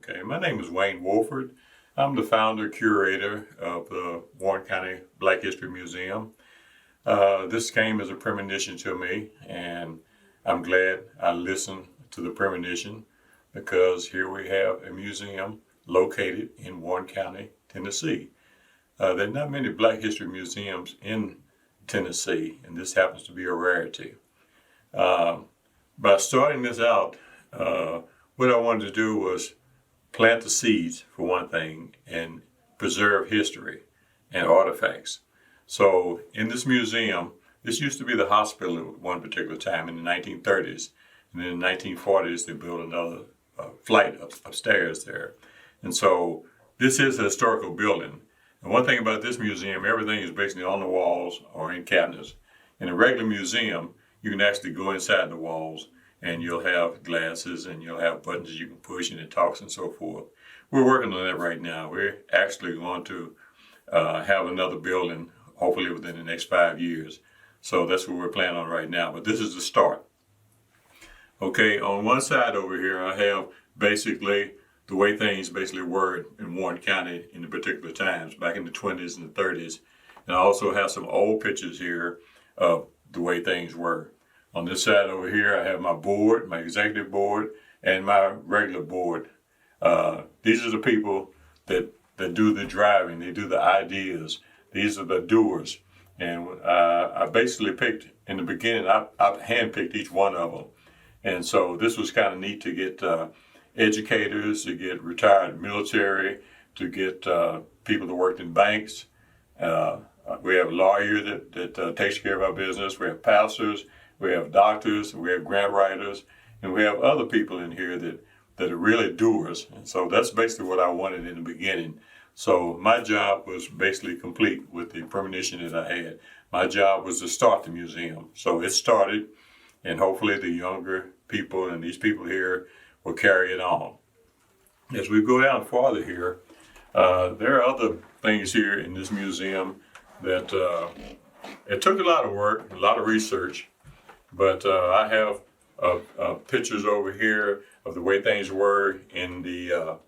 Okay, my name is Wayne Wolford. I'm the founder curator of the Warren County Black History Museum. This came as a premonition to me, and I'm glad I listened to the premonition because here we have a museum located in Warren County, Tennessee. There are not many Black History museums in Tennessee, and this happens to be a rarity. By starting this out, what I wanted to do was plant the seeds, for one thing, and preserve history and artifacts. So in this museum, this used to be the hospital at one particular time in the 1930s. And then in the 1940s, they built another flight upstairs there. And so this is a historical building. And one thing about this museum, everything is basically on the walls or in cabinets. In a regular museum, you can actually go inside the walls and you'll have glasses and you'll have buttons you can push and it talks and so forth. We're working on that right now. We're actually going to have another building, hopefully within the next 5 years. So that's what we're planning on right now, but this is the start. Okay, on one side over here, I have basically the way things basically were in Warren County in the particular times, back in the 20s and the 30s. And I also have some old pictures here of the way things were. On this side over here, I have my board, my executive board, and my regular board. These are the people that do the driving. They do the ideas. These are the doers. And I basically picked, in the beginning, I handpicked each one of them. And so this was kind of neat to get educators, to get retired military, to get people that worked in banks. We have a lawyer that takes care of our business. We have pastors. We have doctors, we have grant writers, and we have other people in here that are really doers. And so that's basically what I wanted in the beginning. So my job was basically complete with the premonition that I had. My job was to start the museum. So it started, and hopefully the younger people and these people here will carry it on. As we go down farther here, there are other things here in this museum that it took a lot of work, a lot of research. But I have pictures over here of the way things were in the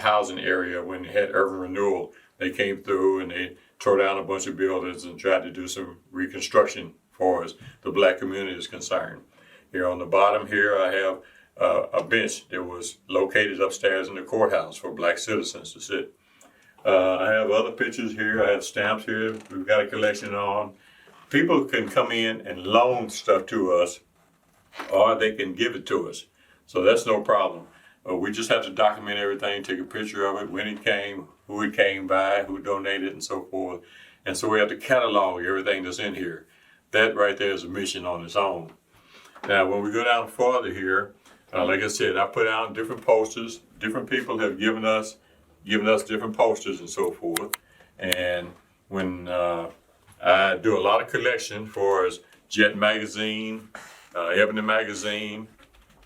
housing area when they had urban renewal. They came through and they tore down a bunch of buildings and tried to do some reconstruction for us. The Black community is concerned. Here on the bottom here, I have a bench that was located upstairs in the courthouse for Black citizens to sit. I have other pictures here. I have stamps here. We've got a collection on. People can come in and loan stuff to us, or they can give it to us. So that's no problem. We just have to document everything, take a picture of it, when it came, who it came by, who donated, and so forth. And so we have to catalog everything that's in here. That right there is a mission on its own. Now, when we go down farther here, like I said, I put out different posters. Different people have given us different posters and so forth. And when I do a lot of collection for Jet Magazine, Ebony Magazine,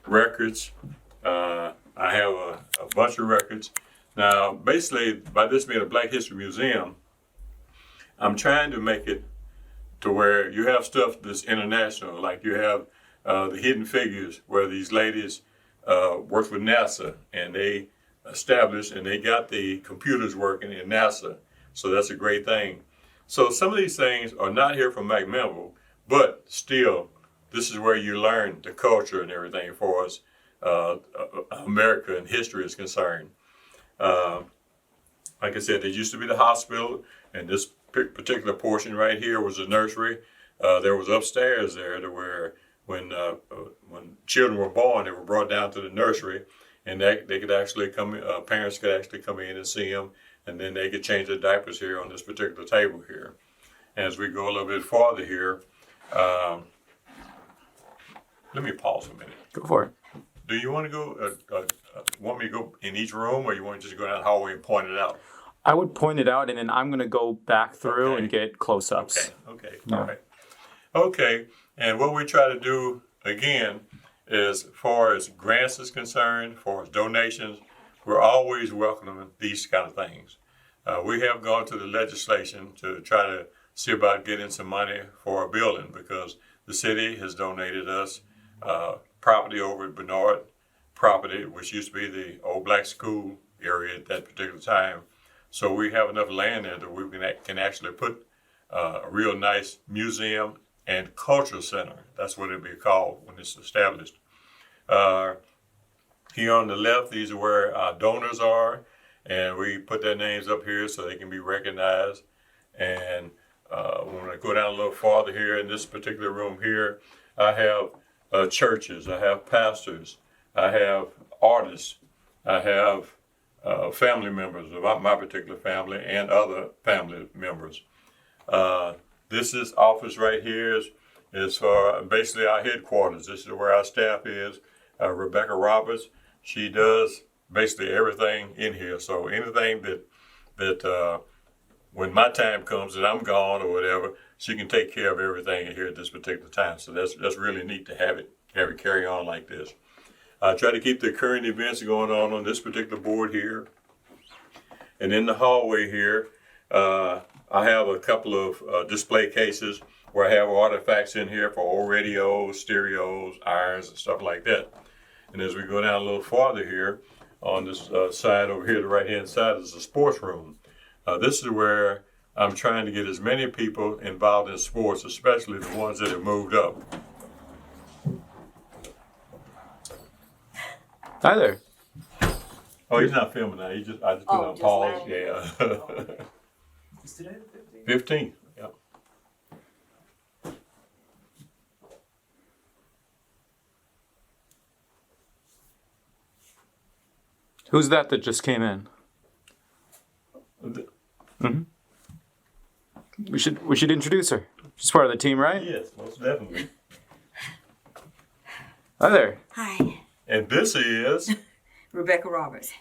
records. I have a bunch of records. Now, basically, by this being a Black History Museum, I'm trying to make it to where you have stuff that's international, like you have the Hidden Figures, where these ladies worked with NASA, and they established and they got the computers working in NASA. So that's a great thing. So some of these things are not here from McMinnville, but still, this is where you learn the culture and everything for us, America and history is concerned. Like I said, there used to be the hospital, and this particular portion right here was a nursery. There was upstairs there to where when children were born, they were brought down to the nursery, and they could actually come, parents could actually come in and see them. And then they could change their diapers here on this particular table here. As we go a little bit farther here, let me pause a minute. Go for it. Do you want to go, want me to go in each room, or you want to just go down the hallway and point it out? I would point it out, and then I'm going to go back through and get close-ups. Okay, all right. Okay, and what we try to do, again, is as far as grants is concerned, as far as donations, we're always welcoming these kind of things. We have gone to the legislation to try to see about getting some money for a building because the city has donated us property over at Bernard property, which used to be the old black school area at that particular time. So we have enough land there that we can actually put a real nice museum and cultural center. That's what it'll be called when it's established. Here on the left, these are where our donors are, and we put their names up here so they can be recognized. And when I go down a little farther here in this particular room here, I have churches, I have pastors, I have artists, I have family members of my particular family and other family members. This is office right here is for basically our headquarters. This is where our staff is. Rebecca Roberts, she does basically everything in here. So anything that when my time comes and I'm gone or whatever, she can take care of everything here at this particular time. So that's really neat to have it carry on like this. I try to keep the current events going on this particular board here. And in the hallway here, I have a couple of display cases where I have artifacts in here for old radios, stereos, irons, and stuff like that. And as we go down a little farther here, on this side over here, the right-hand side, is the sports room. This is where I'm trying to get as many people involved in sports, especially the ones that have moved up. Hi there. Oh, he's not filming now. I just put it on pause. Yeah. Is today the 15th? 15th. Yeah. Who's that just came in? We should introduce her. She's part of the team, right? Yes, most definitely. Hi there. Hi, And this is, Rebecca Roberts.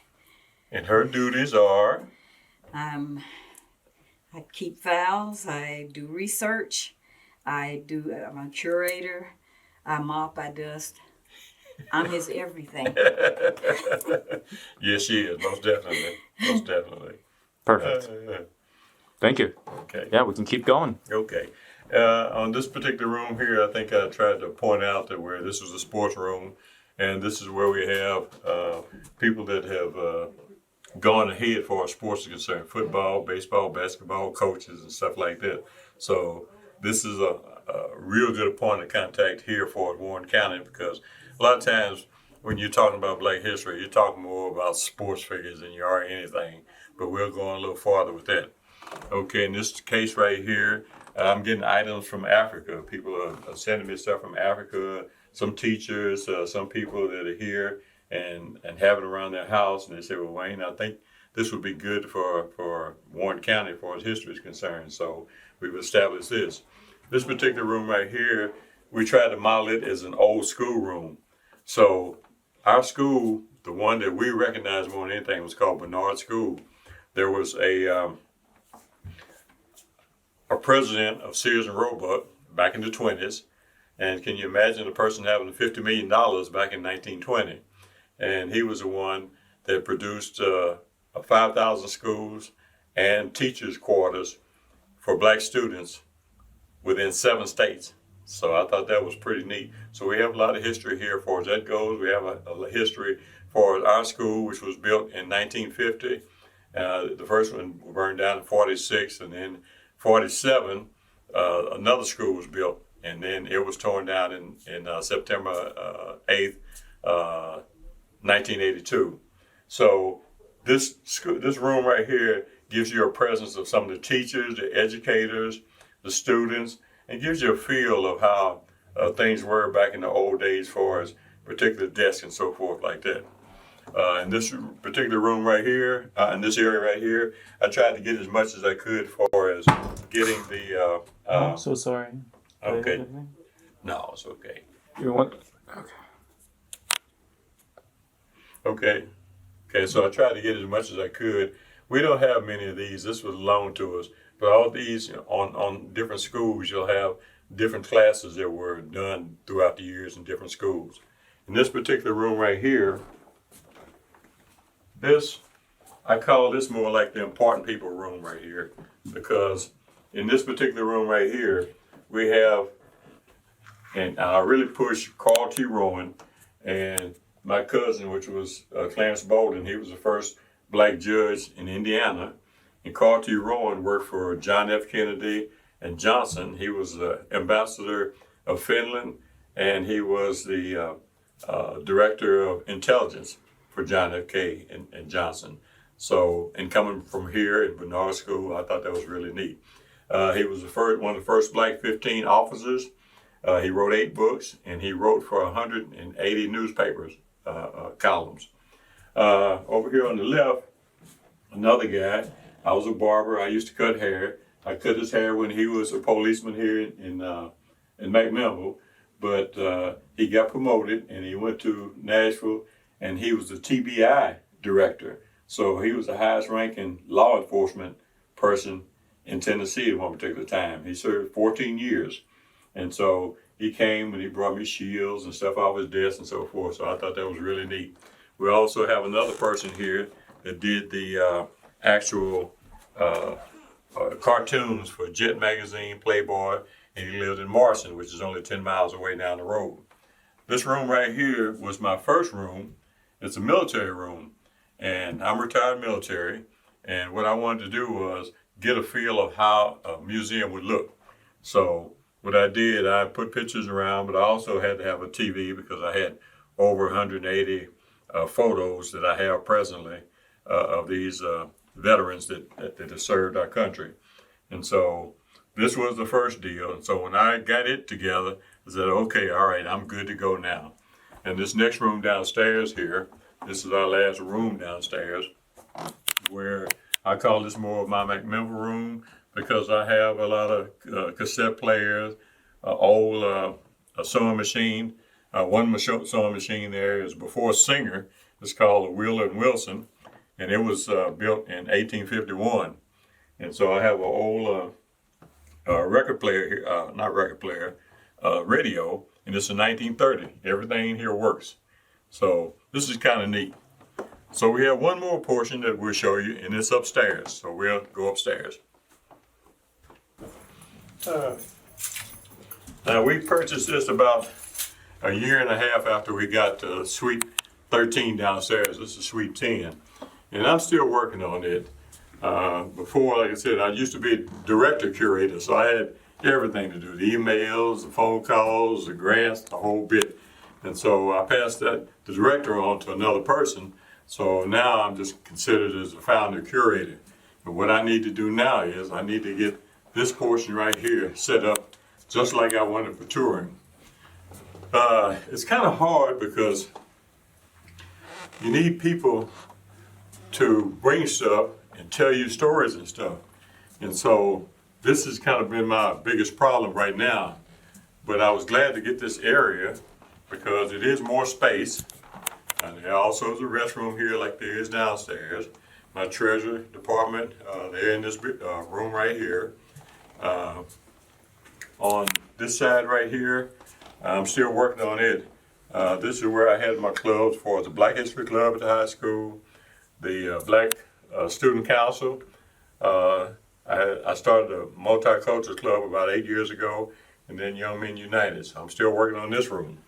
and her duties are, I keep files, I do research, I'm a curator, I mop, I dust. I'm his everything. yes, she is, most definitely. Most definitely. Perfect. Thank you. Okay. Yeah, we can keep going. Okay. On this particular room here, I think I tried to point out that where this is a sports room, and this is where we have people that have gone ahead for our sports are concerned: football, baseball, basketball, coaches, and stuff like that. So this is a real good point of contact here for Warren County, because a lot of times when you're talking about Black history, you're talking more about sports figures than you are anything. But we're going a little farther with that. Okay, in this case right here, I'm getting items from Africa. People are sending me stuff from Africa. Some teachers, some people that are here and have it around their house, and they say, "Well, Wayne, I think this would be good for Warren County as far as history is concerned." So we've established this. This particular room right here, we tried to model it as an old school room. So our school, the one that we recognize more than anything, was called Bernard School. There was a president of Sears and Roebuck back in the 20s, and can you imagine a person having $50 million back in 1920? And he was the one that produced 5,000 schools and teachers' quarters for Black students within 7 states. So I thought that was pretty neat. So we have a lot of history here as far as that goes. We have a history for our school, which was built in 1950. The first one burned down in 46, and then 47, another school was built, and then it was torn down in September 8th, 1982. So this room right here gives you a presence of some of the teachers, the educators, the students, and gives you a feel of how things were back in the old days as far as particular desks and so forth like that. In this particular room right here, in this area right here, I tried to get as much as I could as far as getting the... I'm so sorry. Okay. No, it's okay. You want? Okay. Okay, so I tried to get as much as I could. We don't have many of these. This was loaned to us. But all these, on different schools, you'll have different classes that were done throughout the years in different schools. In this particular room right here, I call this more like the important people room right here, because in this particular room right here, we have, and I really push Carl T. Rowan, and my cousin, which was Clarence Bolden. He was the first black judge in Indiana. And Carl T. Rowan worked for John F. Kennedy and Johnson. He was the ambassador of Finland, and he was the director of intelligence for John F. K. and Johnson. So, and coming from here in Bernard School, I thought that was really neat. He was one of the first black 15 officers. He wrote 8 books, and he wrote for 180 newspapers, columns. Over here on the left, another guy. I was a barber. I used to cut hair. I cut his hair when he was a policeman here in McMinnville, but he got promoted and he went to Nashville, and he was the TBI director. So he was the highest ranking law enforcement person in Tennessee at one particular time. He served 14 years. And so he came and he brought me shields and stuff off his desk and so forth. So I thought that was really neat. We also have another person here that did the actual cartoons for Jet Magazine, Playboy, and he lived in Morrison, which is only 10 miles away down the road. This room right here was my first room. It's a military room, and I'm retired military, and what I wanted to do was get a feel of how a museum would look. So what I did, I put pictures around, but I also had to have a TV because I had over 180 photos that I have presently of these veterans that have served our country. And so this was the first deal. And so when I got it together, I said, okay, all right, I'm good to go now. And this next room downstairs here, this is our last room downstairs, where I call this more of my McMinnville room because I have a lot of cassette players, old sewing machine. One sewing machine there is before Singer. It's called a Wheeler and Wilson, and it was built in 1851. And so I have an old record player here, not record player, radio, and it's a 1930. Everything here works. So this is kind of neat. So we have one more portion that we'll show you, and it's upstairs. So we'll go upstairs. Now we purchased this about a year and a half after we got Suite 13 downstairs. This is Suite 10. And I'm still working on it. Before, like I said, I used to be a director curator, so I had everything to do, the emails, the phone calls, the grants, the whole bit. And so I passed the director on to another person. So now I'm just considered as a founder curator. But what I need to do now is I need to get this portion right here set up just like I wanted for touring. It's kind of hard because you need people to bring stuff and tell you stories and stuff. And so this has kind of been my biggest problem right now. But I was glad to get this area because it is more space. And there also is a restroom here like there is downstairs. My treasury department, they're in this room right here. On this side right here, I'm still working on it. This is where I had my clubs for the Black History Club at the high school, the Black Student Council. I started a multicultural club about 8 years ago, and then Young Men United. So I'm still working on this room.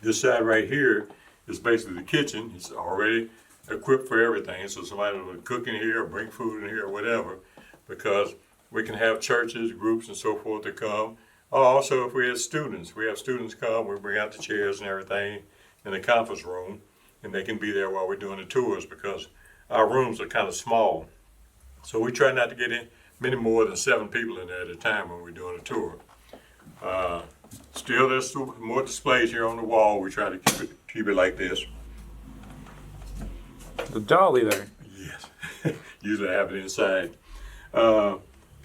This side right here is basically the kitchen. It's already equipped for everything. So somebody will cook in here, or bring food in here, or whatever, because we can have churches, groups, and so forth to come. Also, if we have students come, we bring out the chairs and everything in the conference room, and they can be there while we're doing the tours because our rooms are kind of small. So we try not to get in many more than 7 people in there at a time when we're doing a tour. Still, there's more displays here on the wall. We try to keep it like this. The dolly there. Yes, usually I have it inside.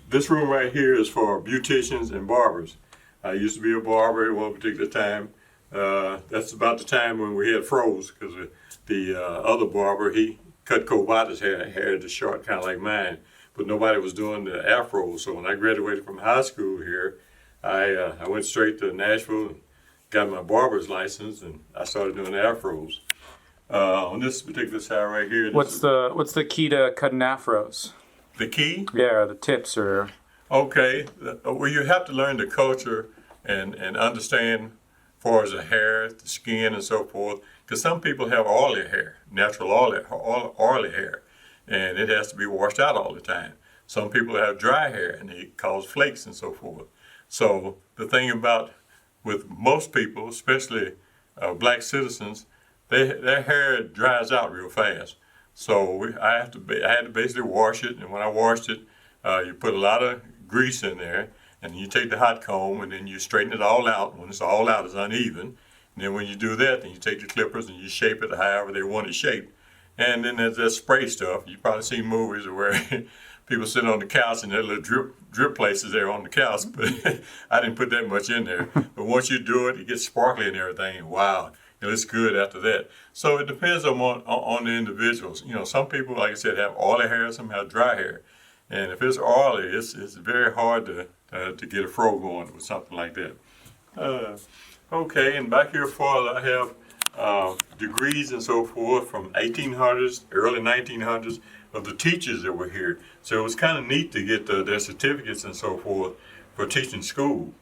This room right here is for beauticians and barbers. I used to be a barber at one particular time. That's about the time when we had froze because the other barber, he cut Kovada's hair just short, kind of like mine, but nobody was doing the afros. So when I graduated from high school here, I went straight to Nashville and got my barber's license, and I started doing the afros. On this particular side right here, What's the key to cutting afros? the key? Yeah, the tips or Okay, well, you have to learn the culture and understand far as the hair, the skin, and so forth. Because some people have oily hair, natural oily hair, and it has to be washed out all the time. Some people have dry hair, and it causes flakes and so forth. So the thing about with most people, especially black citizens, their hair dries out real fast. So I had to basically wash it, and when I washed it, you put a lot of grease in there, and you take the hot comb and then you straighten it all out. When it's all out, it's uneven. And then when you do that, then you take the clippers and you shape it however they want it shaped. And then there's that spray stuff. You've probably seen movies where people sit on the couch and there are little drip places there on the couch, but I didn't put that much in there. But once you do it, it gets sparkly and everything. Wow, it looks good after that. So it depends on the individuals. You know, some people, like I said, have oily hair, some have dry hair. And if it's oily, it's very hard to get a fro going with something like that. Okay, and back here farther, I have degrees and so forth from 1800s, early 1900s of the teachers that were here. So it was kind of neat to get their certificates and so forth for teaching school.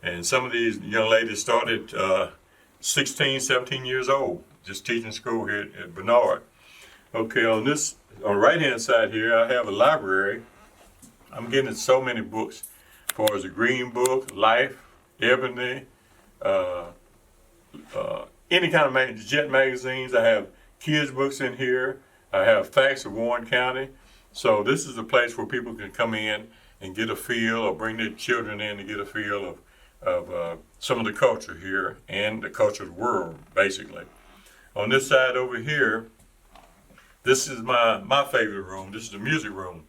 And some of these young ladies started 16, 17 years old, just teaching school here at Bernard. Okay, on the right-hand side here, I have a library. I'm getting so many books, as far as the Green Book, Life, Ebony, any kind of Jet magazines. I have kids books in here. I have Facts of Warren County. So this is a place where people can come in and get a feel, or bring their children in to get a feel of some of the culture here and the culture of the world, basically. On this side over here, this is my favorite room. This is the music room.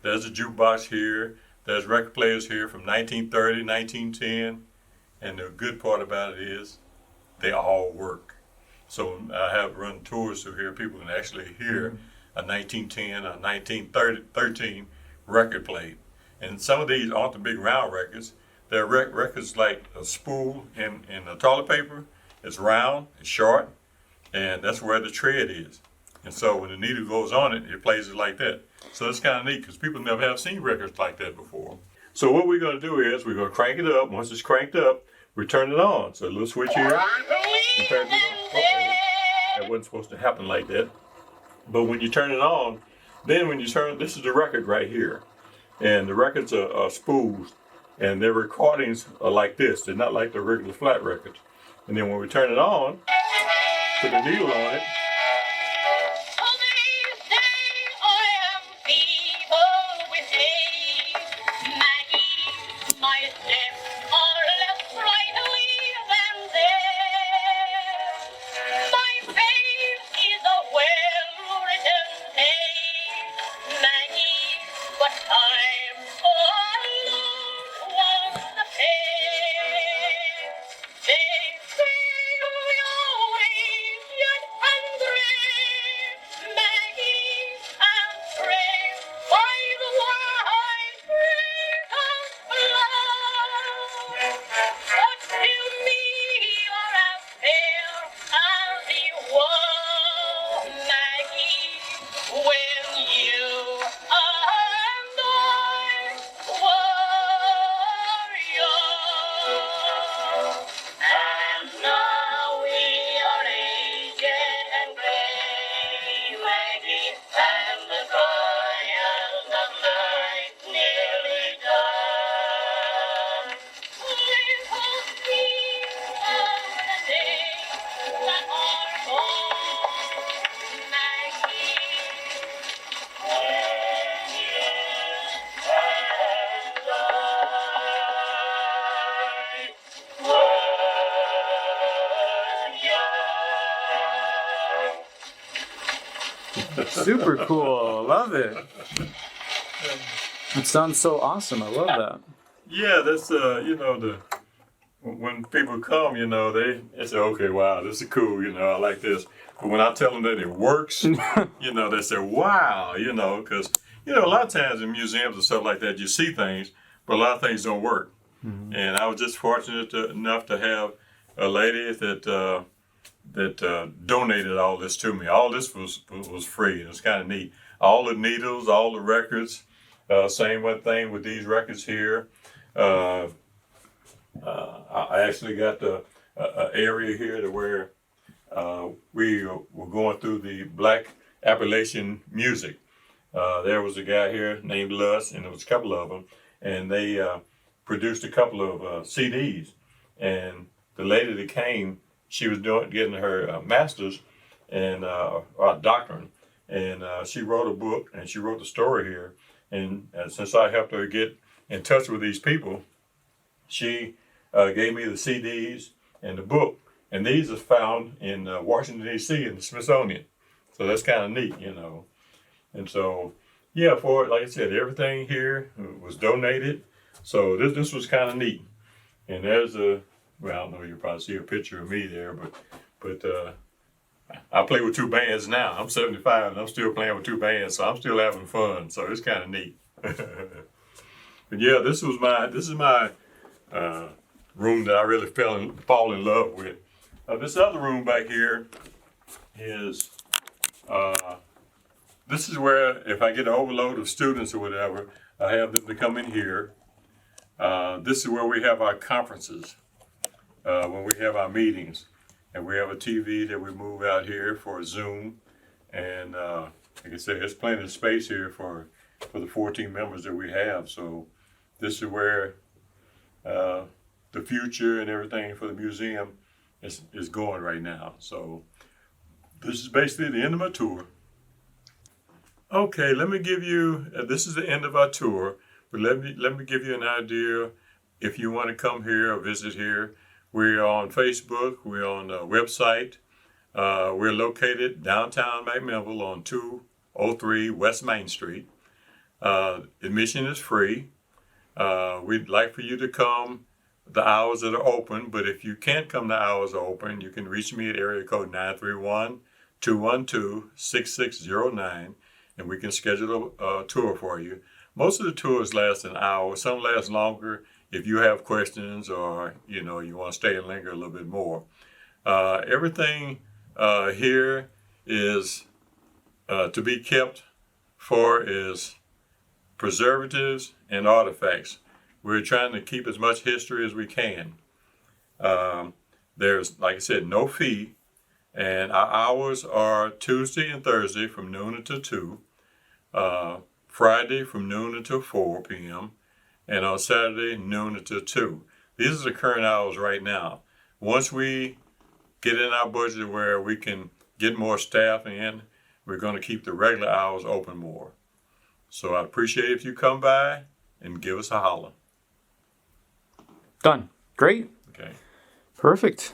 There's a jukebox here. There's record players here from 1930, 1910. And the good part about it is they all work. So I have run tours through here. People can actually hear a 1910, a 1913 record played. And some of these aren't the big round records. They're records like a spool in a toilet paper. It's round, it's short, and that's where the tread is. And so when the needle goes on it, it plays it like that. So it's kind of neat because people never have seen records like that before. So what we're going to do is we're going to crank it up. Once it's cranked up, we turn it on. So a little switch here. And turn it on. Okay. That wasn't supposed to happen like that. But when you turn it on, then when you turn, this is the record right here. And the records are spools. And their recordings are like this. They're not like the regular flat records. And then when we turn it on, put the needle on it. Super cool. Love it. It sounds so awesome. I love that. Yeah, that's when people come, they say, okay, wow, this is cool, I like this. But when I tell them that it works, they say, wow, because a lot of times in museums and stuff like that, you see things, but a lot of things don't work. Mm-hmm. And I was just fortunate enough to have a lady that donated all this to me. All this was free. It was kind of neat. All the needles, all the records. Same one thing with these records here. I actually got the a area here to where we were going through the Black Appalachian music. There was a guy here named Luss, and there was a couple of them, and they produced a couple of CDs. And the lady that came, she was getting her master's and doctorate, and she wrote a book, and she wrote the story here. And since I helped her get in touch with these people, she gave me the CDs and the book. And these are found in Washington, D.C. in the Smithsonian. So that's kind of neat, you know. And so, yeah, like I said, everything here was donated. So this was kind of neat. And there's well, I don't know, you'll probably see a picture of me there, but I play with two bands now. I'm 75 and I'm still playing with two bands, so I'm still having fun. So it's kind of neat. But yeah, this is my room that I really fall in love with. This other room back here is, this is where if I get an overload of students or whatever, I have them to come in here. This is where we have our conferences, when we have our meetings. And we have a TV that we move out here for Zoom. And like I said, there's plenty of space here for the 14 members that we have. So this is where the future and everything for the museum is going right now. So this is basically the end of my tour. Okay, let me give you, this is the end of our tour, but let me give you an idea if you want to come here or visit here. We're on Facebook, we're on the website. We're located downtown McMinnville on 203 West Main Street. Admission is free. We'd like for you to come the hours that are open, but if you can't come the hours are open, you can reach me at area code 931-212-6609, and we can schedule a tour for you. Most of the tours last an hour. Some last longer if you have questions or you want to stay and linger a little bit more. Everything here is to be kept for is preservatives and artifacts. We're trying to keep as much history as we can. There's, like I said, no fee, and our hours are Tuesday and Thursday from noon until 2, Friday from noon until 4 p.m., and on Saturday, noon until 2. These are the current hours right now. Once we get in our budget where we can get more staff in, we're going to keep the regular hours open more. So I'd appreciate it if you come by and give us a holler. Done. Great. Okay. Perfect.